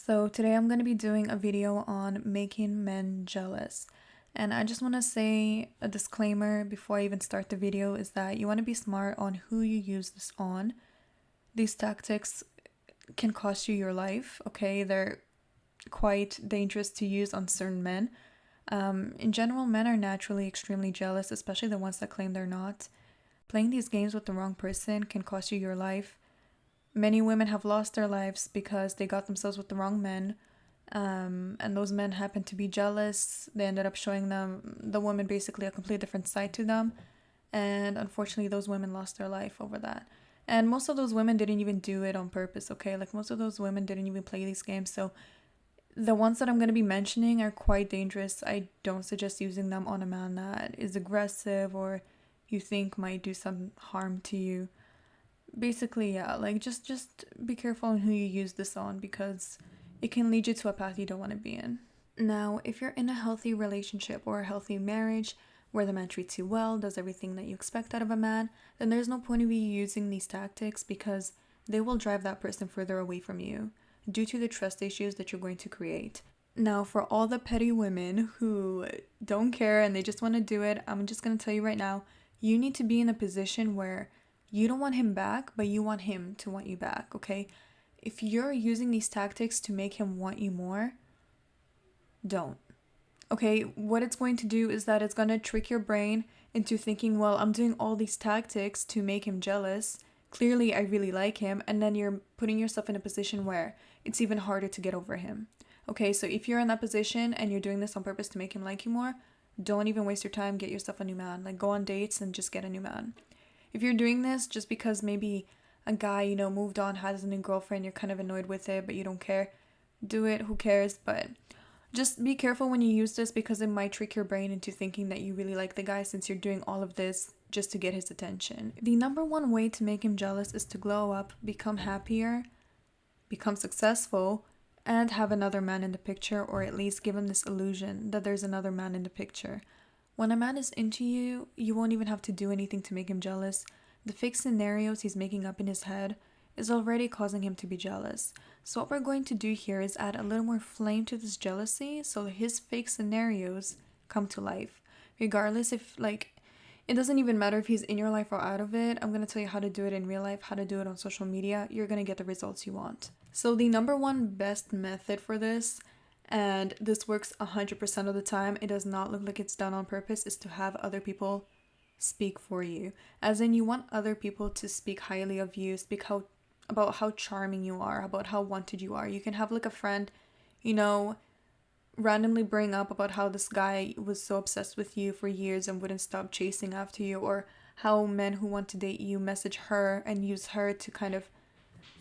So today I'm going to be doing a video on making men jealous. And I just want to say a disclaimer before I even start the video is that you want to be smart on who you use this on. These tactics can cost you your life, okay? They're quite dangerous to use on certain men. In general, men are naturally extremely jealous, especially the ones that claim they're not. Playing these games with the wrong person can cost you your life. Many women have lost their lives because they got themselves with the wrong men, and those men happened to be jealous. They ended up showing the woman basically a completely different side to them, and unfortunately, those women lost their life over that. And most of those women didn't even do it on purpose, okay? Like, most of those women didn't even play these games, so the ones that I'm going to be mentioning are quite dangerous. I don't suggest using them on a man that is aggressive or you think might do some harm to you. Basically, yeah, like just be careful on who you use this on because it can lead you to a path you don't want to be in. Now, if you're in a healthy relationship or a healthy marriage where the man treats you well, does everything that you expect out of a man, then there's no point of you using these tactics because they will drive that person further away from you due to the trust issues that you're going to create. Now, for all the petty women who don't care and they just want to do it, I'm just going to tell you right now, you need to be in a position where you don't want him back, but you want him to want you back, okay? If you're using these tactics to make him want you more, don't. Okay, what it's going to do is that it's going to trick your brain into thinking, well, I'm doing all these tactics to make him jealous. Clearly, I really like him. And then you're putting yourself in a position where it's even harder to get over him. Okay, so if you're in that position and you're doing this on purpose to make him like you more, don't even waste your time. Get yourself a new man. Like, go on dates and just get a new man. If you're doing this just because maybe a guy, moved on, has a new girlfriend, you're kind of annoyed with it, but you don't care, do it, who cares? But just be careful when you use this because it might trick your brain into thinking that you really like the guy since you're doing all of this just to get his attention. The number one way to make him jealous is to glow up, become happier, become successful, and have another man in the picture, or at least give him this illusion that there's another man in the picture. When a man is into you, you won't even have to do anything to make him jealous. The fake scenarios he's making up in his head is already causing him to be jealous. So what we're going to do here is add a little more flame to this jealousy so that his fake scenarios come to life. Regardless if, it doesn't even matter if he's in your life or out of it. I'm going to tell you how to do it in real life, how to do it on social media. You're going to get the results you want. So the number one best method for this, and this works 100% of the time, it does not look like it's done on purpose, is to have other people speak for you. As in, you want other people to speak highly of you, about how charming you are, about how wanted you are. You can have like a friend, randomly bring up about how this guy was so obsessed with you for years and wouldn't stop chasing after you, or how men who want to date you message her and use her to kind of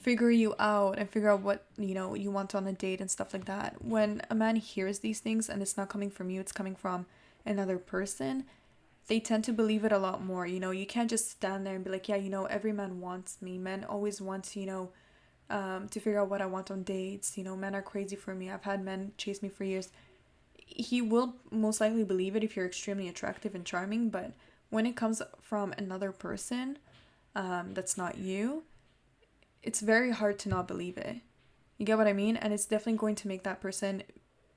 figure you out and figure out what you want on a date and stuff like that. When a man hears these things and it's not coming from you, it's coming from another person, they tend to believe it a lot more. You can't just stand there and be like, yeah, every man wants me. Men always want to figure out what I want on dates. Men are crazy for me. I've had men chase me for years. He will most likely believe it if you're extremely attractive and charming, but when it comes from another person that's not you, it's very hard to not believe it. You get what I mean? And it's definitely going to make that person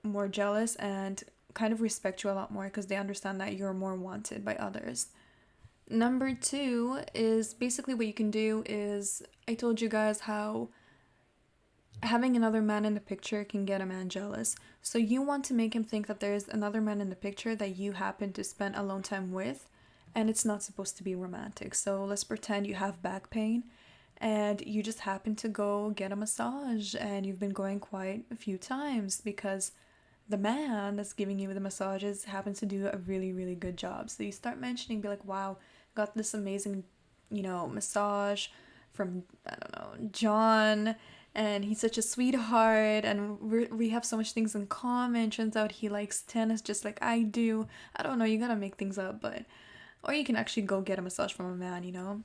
more jealous and kind of respect you a lot more because they understand that you're more wanted by others. Number two is basically what you can do is, I told you guys how having another man in the picture can get a man jealous. So you want to make him think that there's another man in the picture that you happen to spend alone time with, and it's not supposed to be romantic. So let's pretend you have back pain and you just happen to go get a massage, and you've been going quite a few times because the man that's giving you the massages happens to do a really, really good job. So you start mentioning, be like, wow, got this amazing, massage from, I don't know, John, and he's such a sweetheart, and we have so much things in common. Turns out he likes tennis just like I do. I don't know, you gotta make things up, but, or you can actually go get a massage from a man,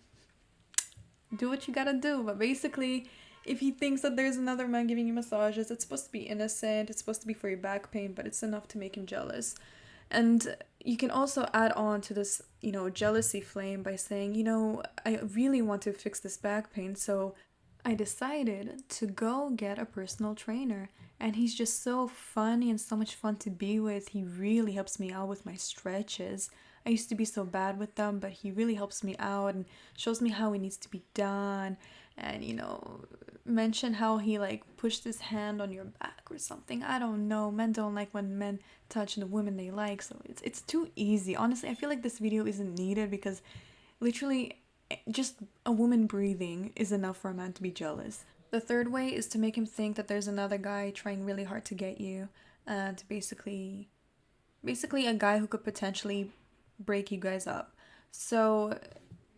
do what you gotta do. But basically, if he thinks that there's another man giving you massages, it's supposed to be innocent, it's supposed to be for your back pain, but it's enough to make him jealous. And you can also add on to this, jealousy flame by saying, I really want to fix this back pain, so I decided to go get a personal trainer. And he's just so funny and so much fun to be with. He really helps me out with my stretches. I used to be so bad with them, but he really helps me out and shows me how it needs to be done. And, mention how he like pushed his hand on your back or something. I don't know. Men don't like when men touch the women they like, so it's too easy. Honestly, I feel like this video isn't needed because literally just a woman breathing is enough for a man to be jealous. The third way is to make him think that there's another guy trying really hard to get you, and basically a guy who could potentially break you guys up. So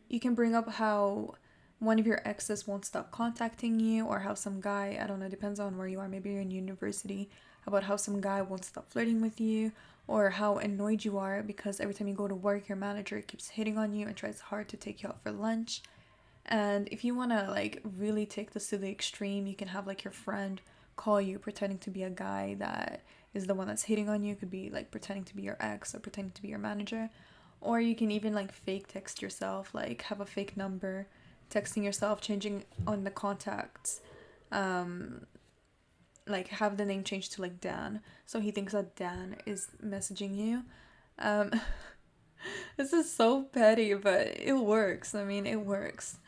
you can bring up how one of your exes won't stop contacting you, or how some guy, I don't know, depends on where you are, maybe you're in university, about how some guy won't stop flirting with you, or how annoyed you are because every time you go to work, your manager keeps hitting on you and tries hard to take you out for lunch. And if you want to like really take this to the extreme, you can have like your friend call you pretending to be a guy that is the one that's hitting on you. Could be like pretending to be your ex or pretending to be your manager. Or you can even like fake text yourself, like have a fake number, texting yourself, changing on the contacts, like have the name changed to like Dan, so he thinks that Dan is messaging you. Um, this is so petty, but it works. I mean, it works.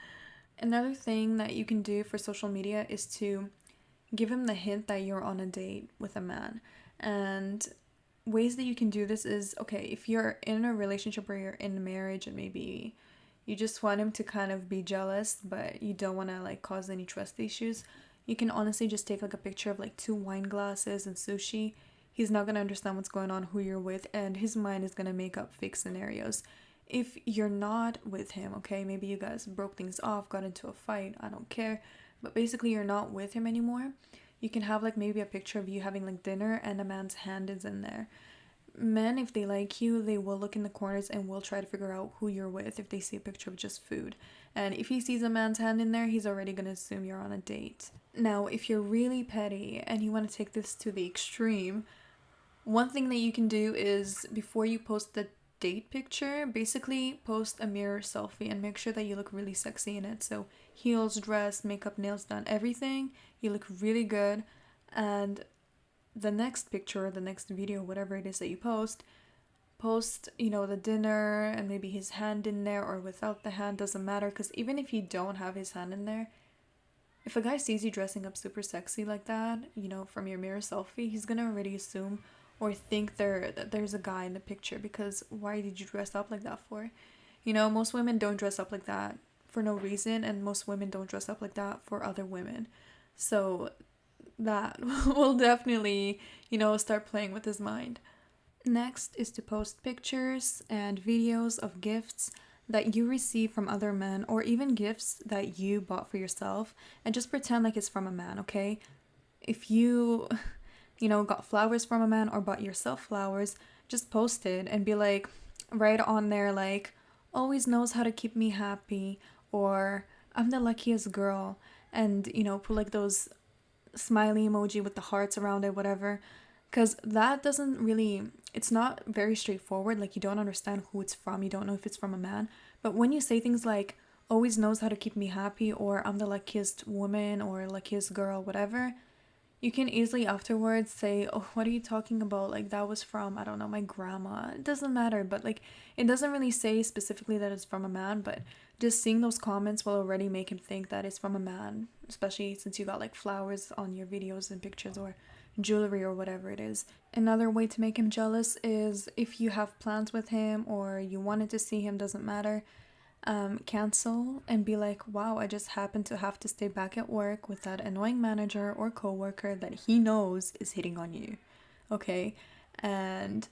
Another thing that you can do for social media is to give him the hint that you're on a date with a man. And ways that you can do this is, okay, if you're in a relationship or you're in marriage and maybe you just want him to kind of be jealous, but you don't want to like cause any trust issues, you can honestly just take like a picture of like 2 wine glasses and sushi. He's not going to understand what's going on, who you're with, and his mind is going to make up fake scenarios. If you're not with him, okay, maybe you guys broke things off, got into a fight, I don't care, but basically you're not with him anymore, you can have like maybe a picture of you having like dinner and a man's hand is in there. Men, if they like you, they will look in the corners and will try to figure out who you're with if they see a picture of just food. And if he sees a man's hand in there, he's already gonna assume you're on a date. Now, if you're really petty and you want to take this to the extreme, one thing that you can do is before you post the date picture, basically post a mirror selfie and make sure that you look really sexy in it. So heels, dress, makeup, nails done, everything. You look really good. And the next picture, the next video, whatever it is that you post, the dinner and maybe his hand in there or without the hand, doesn't matter, because even if you don't have his hand in there, if a guy sees you dressing up super sexy like that, from your mirror selfie, he's gonna already assume or think there's a guy in the picture, because why did you dress up like that for? Most women don't dress up like that for no reason, and most women don't dress up like that for other women. So that will definitely, start playing with his mind. Next is to post pictures and videos of gifts that you receive from other men, or even gifts that you bought for yourself, and just pretend like it's from a man, okay? If you, got flowers from a man or bought yourself flowers, just post it and be like, right on there, like, always knows how to keep me happy, or I'm the luckiest girl, and, put like those smiley emoji with the hearts around it, whatever, because that doesn't really, it's not very straightforward. Like, you don't understand who it's from, you don't know if it's from a man. But when you say things like always knows how to keep me happy, or I'm the luckiest woman or luckiest girl, whatever, you can easily afterwards say, oh, what are you talking about? Like, that was from, I don't know, my grandma. It doesn't matter, but like, it doesn't really say specifically that it's from a man, but just seeing those comments will already make him think that it's from a man, especially since you got like flowers on your videos and pictures, or jewelry or whatever it is. Another way to make him jealous is if you have plans with him or you wanted to see him, doesn't matter, cancel and be like, wow, I just happened to have to stay back at work with that annoying manager or coworker that he knows is hitting on you, okay? And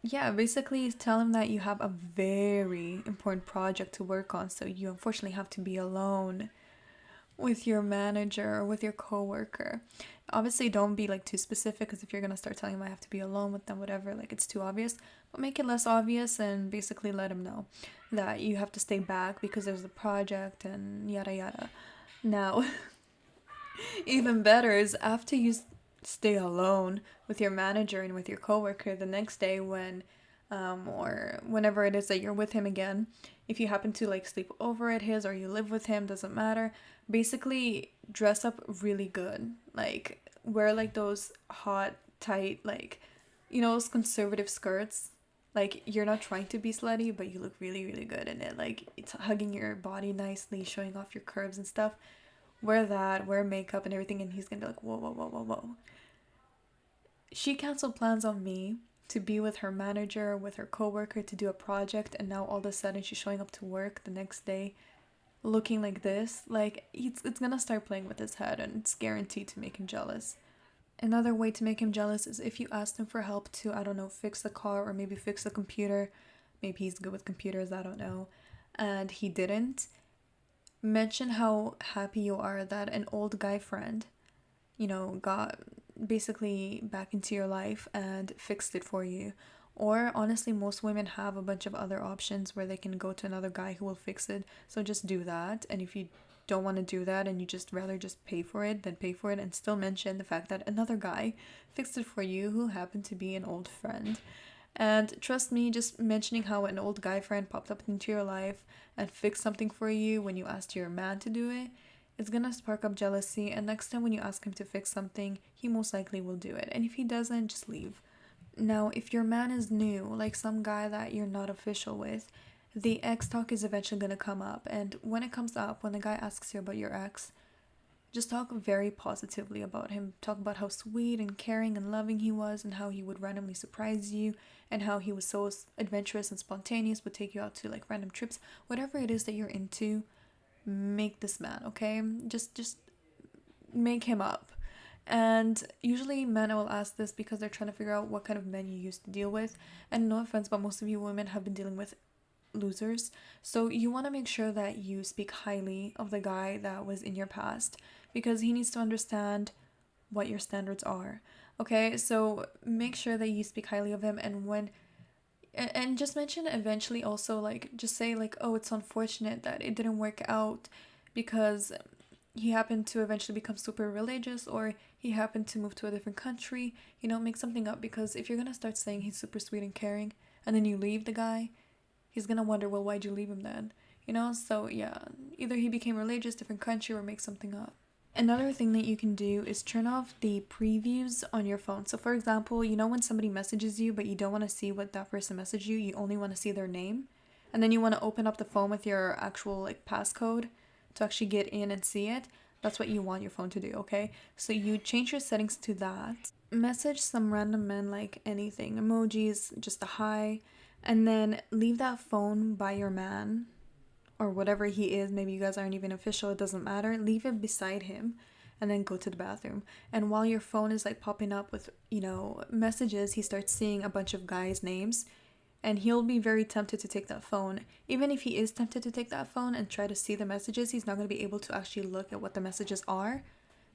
yeah, basically tell him that you have a very important project to work on, so you unfortunately have to be alone with your manager or with your coworker. Obviously, don't be like too specific, because if you're gonna start telling him I have to be alone with them, whatever, like it's too obvious. But make it less obvious and basically let him know that you have to stay back because there's a project and yada yada. Now, even better is after you stay alone with your manager and with your coworker, the next day when or whenever it is that you're with him again, if you happen to like sleep over at his or you live with him, doesn't matter. Basically, dress up really good. Like, wear like those hot, tight, like, those conservative skirts. Like, you're not trying to be slutty, but you look really, really good in it. Like, it's hugging your body nicely, showing off your curves and stuff. Wear that, wear makeup and everything, and he's gonna be like, whoa, whoa, whoa, whoa, whoa. She canceled plans on me to be with her manager, with her coworker to do a project, and now all of a sudden she's showing up to work the next day looking like this. Like, it's gonna start playing with his head, and it's guaranteed to make him jealous. Another way to make him jealous is if you asked him for help to, I don't know, fix the car or maybe fix the computer. Maybe he's good with computers, I don't know. And he didn't. Mention how happy you are that an old guy friend, got basically back into your life and fixed it for you. Or honestly, most women have a bunch of other options where they can go to another guy who will fix it. So just do that. And if you don't want to do that and you just rather just pay for it, then pay for it and still mention the fact that another guy fixed it for you who happened to be an old friend. And trust me, just mentioning how an old guy friend popped up into your life and fixed something for you when you asked your man to do it, it's gonna spark up jealousy. And next time when you ask him to fix something, he most likely will do it. And if he doesn't, just leave. Now, if your man is new, like some guy that you're not official with, the ex talk is eventually gonna come up. And when it comes up, when the guy asks you about your ex, just talk very positively about him. Talk about how sweet and caring and loving he was, and how he would randomly surprise you, and how he was so adventurous and spontaneous, would take you out to like random trips. Whatever it is that you're into, make this man, okay? Just make him up. And usually men will ask this because they're trying to figure out what kind of men you used to deal with. And no offense, but most of you women have been dealing with losers. So you want to make sure that you speak highly of the guy that was in your past, because he needs to understand what your standards are. Okay, so make sure that you speak highly of him, and just mention eventually also, like, just say like, oh, it's unfortunate that it didn't work out because he happened to eventually become super religious, or he happened to move to a different country. Make something up, because if you're gonna start saying he's super sweet and caring and then you leave the guy, he's gonna wonder, well, why'd you leave him then? So yeah, either he became religious, different country, or make something up. Another thing that you can do is turn off the previews on your phone. So for example, when somebody messages you but you don't want to see what that person messaged you, you only want to see their name, and then you want to open up the phone with your actual like passcode to actually get in and see it. That's what you want your phone to do, okay? So you change your settings to that. Message some random men like anything, emojis, just a hi, and then leave that phone by your man or whatever he is. Maybe you guys aren't even official, it doesn't matter. Leave it beside him and then go to the bathroom. And while your phone is like popping up with, messages, he starts seeing a bunch of guys' names, and he'll be very tempted to take that phone. Even if he is tempted to take that phone and try to see the messages, he's not going to be able to actually look at what the messages are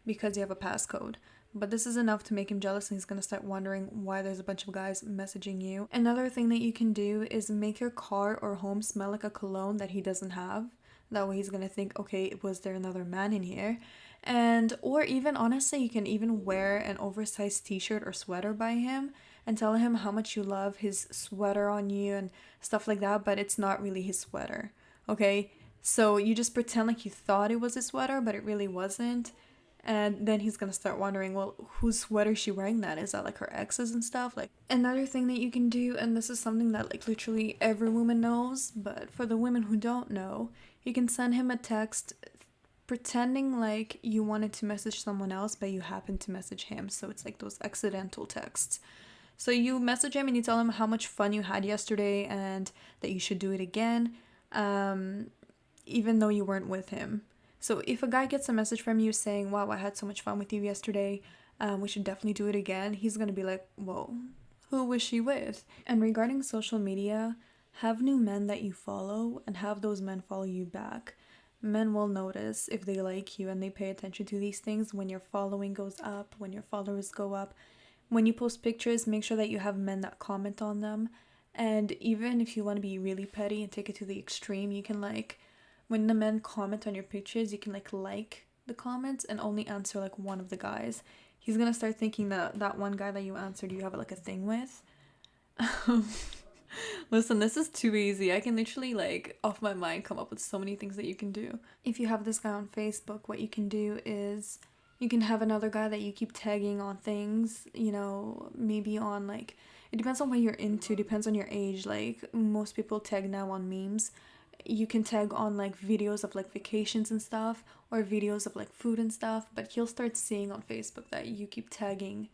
because you have a passcode. But this is enough to make him jealous, and he's going to start wondering why there's a bunch of guys messaging you. Another thing that you can do is make your car or home smell like a cologne that he doesn't have. That way he's going to think, okay, was there another man in here? And or even honestly, you can even wear an oversized t-shirt or sweater by him and tell him how much you love his sweater on you and stuff like that, but it's not really his sweater. Okay? So you just pretend like you thought it was his sweater, but it really wasn't. And then he's gonna start wondering, well, whose sweater is she wearing that? Is that like her ex's and stuff? Like, another thing that you can do, and this is something that like literally every woman knows, but for the women who don't know, you can send him a text pretending like you wanted to message someone else, but you happen to message him. So it's like those accidental texts. So you message him and you tell him how much fun you had yesterday and that you should do it again, even though you weren't with him. So if a guy gets a message from you saying, wow, I had so much fun with you yesterday, we should definitely do it again, he's going to be like, whoa, who was she with? And regarding social media, have new men that you follow and have those men follow you back. Men will notice if they like you, and they pay attention to these things when your following goes up, when your followers go up. When you post pictures, make sure that you have men that comment on them. And even if you want to be really petty and take it to the extreme, you can when the men comment on your pictures, you can like the comments and only answer like one of the guys. He's gonna start thinking that that one guy that you answered you have like a thing with. Listen, this is too easy. I can literally, like, off my mind, come up with so many things that you can do. If you have this guy on Facebook, what you can do is you can have another guy that you keep tagging on things, you know, maybe on, like, it depends on what you're into, depends on your age. Like, most people tag now on memes. You can tag on, like, videos of, like, vacations and stuff, or videos of, like, food and stuff, but he'll start seeing on Facebook that you keep tagging,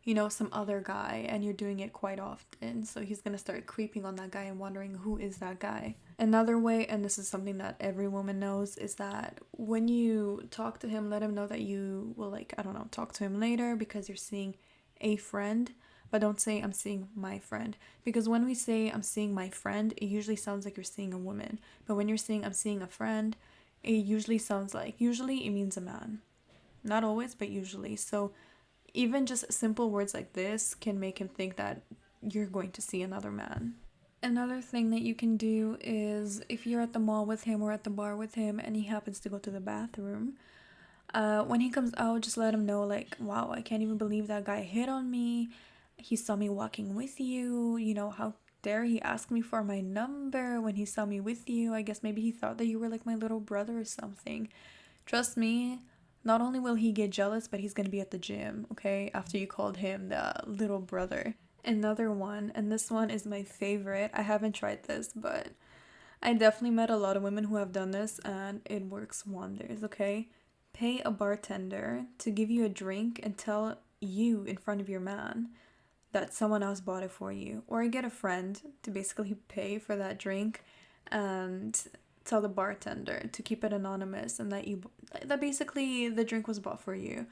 you know, some other guy, and you're doing it quite often. So he's gonna start creeping on that guy and wondering who is that guy. Another way, and this is something that every woman knows, is that when you talk to him, let him know that you will, like, I don't know, talk to him later because you're seeing a friend. But don't say I'm seeing my friend, because when we say I'm seeing my friend, it usually sounds like you're seeing a woman. But when you're saying I'm seeing a friend, it usually sounds like, usually it means a man. Not always, but usually. So even just simple words like this can make him think that you're going to see another man. Another thing that you can do is if you're at the mall with him or at the bar with him and he happens to go to the bathroom, when he comes out, just let him know, like, wow, I can't even believe that guy hit on me. He saw me walking with you. You know, how dare he ask me for my number when he saw me with you? I guess maybe he thought that you were like my little brother or something. Trust me, not only will he get jealous, but he's gonna be at the gym, okay, after you called him the little brother. Another one, and this one is my favorite. I haven't tried this, but I definitely met a lot of women who have done this, and it works wonders, okay? Pay a bartender to give you a drink and tell you in front of your man that someone else bought it for you. Or get a friend to basically pay for that drink and tell the bartender to keep it anonymous and that basically the drink was bought for you.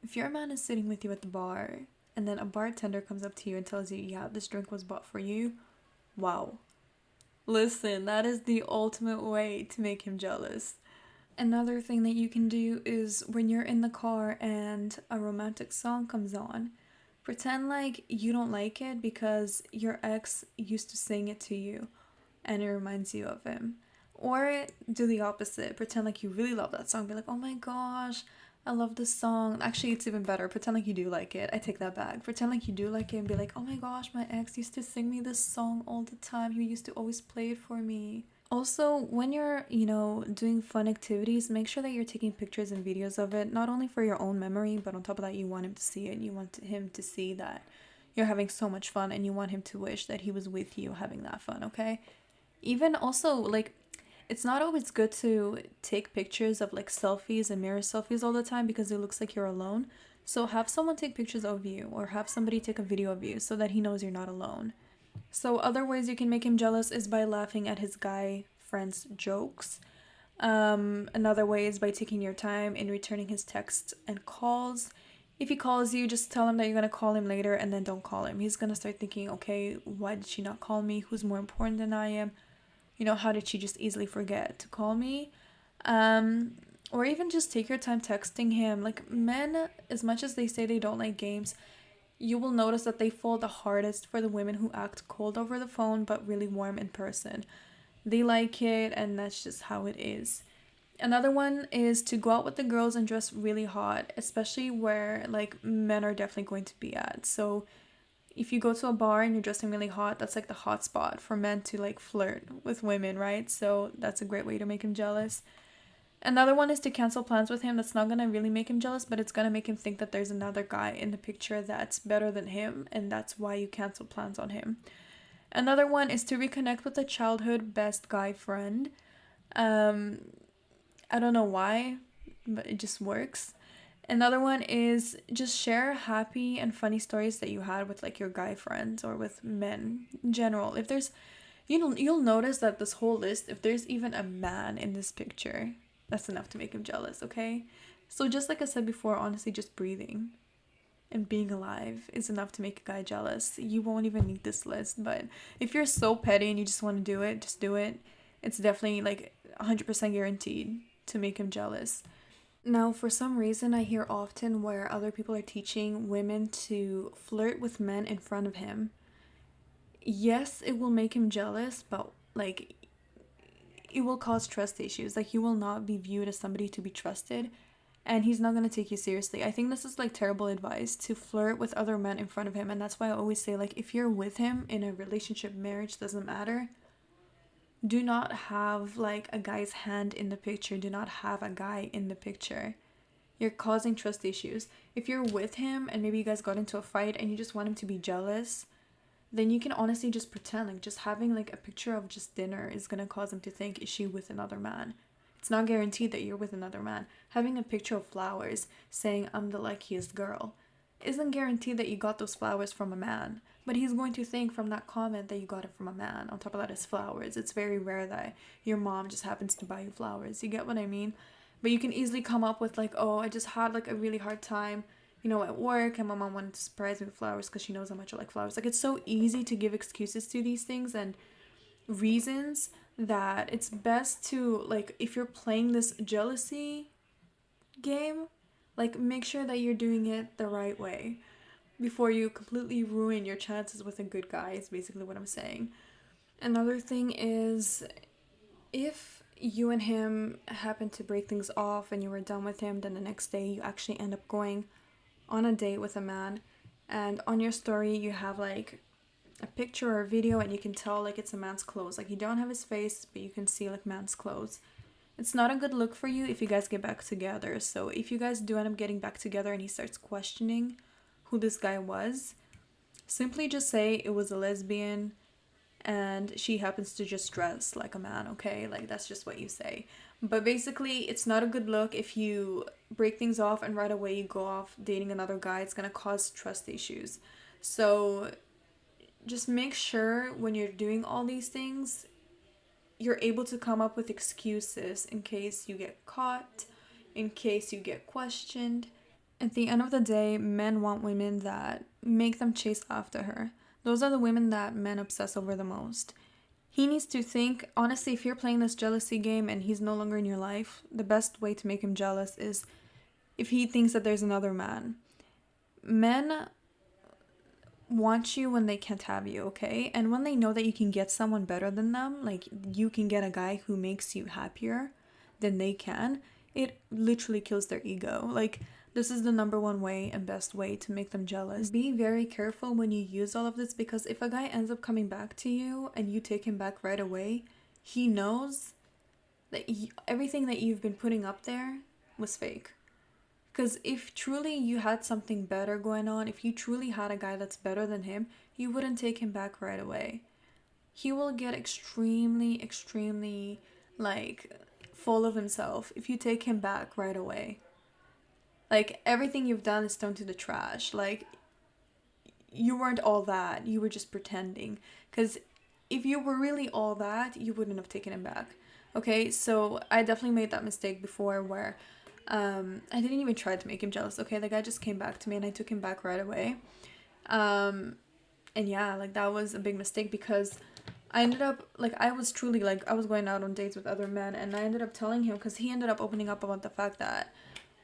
If your man is sitting with you at the bar and then a bartender comes up to you and tells you, yeah, this drink was bought for you, wow. Listen, that is the ultimate way to make him jealous. Another thing that you can do is when you're in the car and a romantic song comes on, pretend like you don't like it because your ex used to sing it to you and it reminds you of him. Or do the opposite. Pretend like you really love that song. Be like, oh my gosh, I love this song. Actually, it's even better. Pretend like you do like it. I take that back. Pretend like you do like it and be like, oh my gosh, my ex used to sing me this song all the time. He used to always play it for me. Also, when you're, you know, doing fun activities, make sure that you're taking pictures and videos of it, not only for your own memory, but on top of that, you want him to see it. You want him to see that you're having so much fun and you want him to wish that he was with you having that fun, okay? Even also, like, it's not always good to take pictures of like selfies and mirror selfies all the time because it looks like you're alone. So have someone take pictures of you or have somebody take a video of you so that he knows you're not alone. So other ways you can make him jealous is by laughing at his guy friends' jokes. Another way is by taking your time in returning his texts and calls. If he calls you, just tell him that you're gonna call him later and then don't call him. He's gonna start thinking, okay, why did she not call me? Who's more important than I am? You know, how did she just easily forget to call me? Um, or even just take your time texting him. Like, men, as much as they say they don't like games, you will notice that they fall the hardest for the women who act cold over the phone but really warm in person. They like it, and that's just how it is. Another one is to go out with the girls and dress really hot, especially where like men are definitely going to be at. So if you go to a bar and you're dressing really hot, that's like the hot spot for men to like flirt with women, right? So that's a great way to make him jealous. Another one is to cancel plans with him. That's not gonna really make him jealous, but it's gonna make him think that there's another guy in the picture that's better than him, and that's why you cancel plans on him. Another one is to reconnect with a childhood best guy friend. Um, I don't know why, but it just works. Another one is just share happy and funny stories that you had with like your guy friends or with men in general. If there's you'll notice that this whole list, if there's even a man in this picture, that's enough to make him jealous, okay? So just like I said before, honestly, just breathing and being alive is enough to make a guy jealous. You won't even need this list, but if you're so petty and you just want to do it, just do it. It's definitely like 100% guaranteed to make him jealous. Now, for some reason, I hear often where other people are teaching women to flirt with men in front of him. Yes, it will make him jealous, but like it will cause trust issues. Like, you will not be viewed as somebody to be trusted, and he's not gonna take you seriously. I think this is like terrible advice to flirt with other men in front of him, and that's why I always say, like, if you're with him in a relationship, marriage, doesn't matter, do not have like a guy's hand in the picture. Do not have a guy in the picture. You're causing trust issues. If you're with him and maybe you guys got into a fight and you just want him to be jealous, then you can honestly just pretend. Like, just having like a picture of just dinner is gonna cause him to think, is she with another man? It's not guaranteed that you're with another man. Having a picture of flowers saying, I'm the luckiest girl, isn't guaranteed that you got those flowers from a man. But he's going to think from that comment that you got it from a man. On top of that, it's flowers. It's very rare that your mom just happens to buy you flowers. You get what I mean? But you can easily come up with like, oh, I just had like a really hard time, you know, at work, and my mom wanted to surprise me with flowers because she knows how much I like flowers. Like, it's so easy to give excuses to these things and reasons that it's best to, like, if you're playing this jealousy game, like, make sure that you're doing it the right way before you completely ruin your chances with a good guy, is basically what I'm saying. Another thing is, if you and him happen to break things off and you were done with him, then the next day you actually end up going on a date with a man, and on your story you have like a picture or a video and you can tell like it's a man's clothes. Like, you don't have his face, but you can see like man's clothes. It's not a good look for you if you guys get back together. So if you guys do end up getting back together and he starts questioning who this guy was, simply just say it was a lesbian and she happens to just dress like a man, okay? Like, that's just what you say. But basically, it's not a good look if you break things off and right away you go off dating another guy. It's gonna cause trust issues. So just make sure when you're doing all these things, you're able to come up with excuses in case you get caught, in case you get questioned. At the end of the day, men want women that make them chase after her. Those are the women that men obsess over the most. He needs to think, honestly, if you're playing this jealousy game and he's no longer in your life, the best way to make him jealous is if he thinks that there's another man. Men want you when they can't have you, okay? And when they know that you can get someone better than them, like you can get a guy who makes you happier than they can, it literally kills their ego. Like, this is the number one way and best way to make them jealous. Be very careful when you use all of this, because if a guy ends up coming back to you and you take him back right away, he knows that everything that you've been putting up there was fake. Because if truly you had something better going on, if you truly had a guy that's better than him, you wouldn't take him back right away. He will get extremely, extremely, like, full of himself if you take him back right away. Like, everything you've done is thrown to the trash. Like, you weren't all that. You were just pretending. Because if you were really all that, you wouldn't have taken him back. Okay, so I definitely made that mistake before where I didn't even try to make him jealous. Okay, the guy just came back to me and I took him back right away. And yeah, like, that was a big mistake because I ended up, like, I was truly, like, I was going out on dates with other men, and I ended up telling him, because he ended up opening up about the fact that,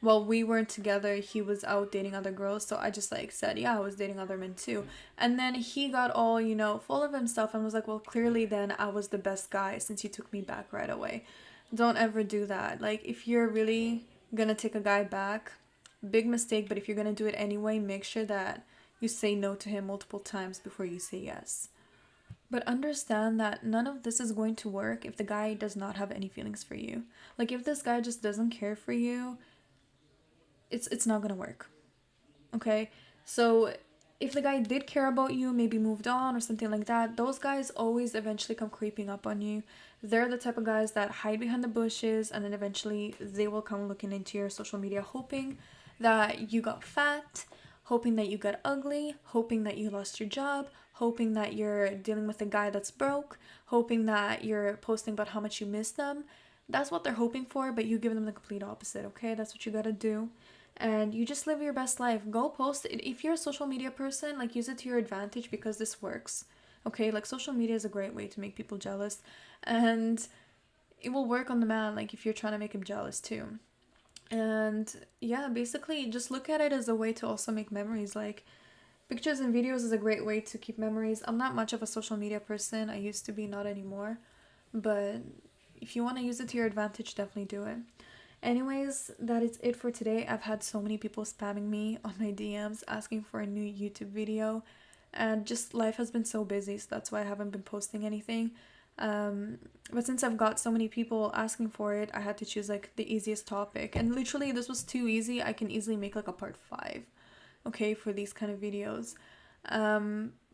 well, we weren't together, he was out dating other girls, so I just, like, said, yeah, I was dating other men too. And then he got all, you know, full of himself and was like, well, clearly then I was the best guy since you took me back right away. Don't ever do that. Like, if you're really gonna take a guy back, big mistake, but if you're gonna do it anyway, make sure that you say no to him multiple times before you say yes. But understand that none of this is going to work if the guy does not have any feelings for you. Like, if this guy just doesn't care for you, it's not gonna work. Okay? So if the guy did care about you, maybe moved on or something like that, those guys always eventually come creeping up on you. They're the type of guys that hide behind the bushes, and then eventually they will come looking into your social media hoping that you got fat, hoping that you got ugly, hoping that you lost your job, hoping that you're dealing with a guy that's broke, hoping that you're posting about how much you miss them. That's what they're hoping for, but you give them the complete opposite, okay? That's what you gotta do. And you just live your best life. Go post it. If you're a social media person, like, use it to your advantage, because this works. Okay, like, social media is a great way to make people jealous, and it will work on the man, like, if you're trying to make him jealous too. And yeah, basically just look at it as a way to also make memories. Like, pictures and videos is a great way to keep memories. I'm not much of a social media person. I used to be, not anymore. But if you want to use it to your advantage, definitely do it. Anyways, that is it for today. I've had so many people spamming me on my DMs asking for a new YouTube video, and just life has been so busy, so that's why I haven't been posting anything. But since I've got so many people asking for it, I had to choose like the easiest topic, and literally this was too easy. I can easily make like a part 5, okay, for these kind of videos.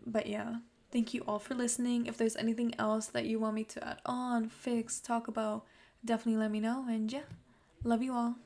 But yeah, thank you all for listening. If there's anything else that you want me to add on, fix, talk about, definitely let me know. And yeah, love you all.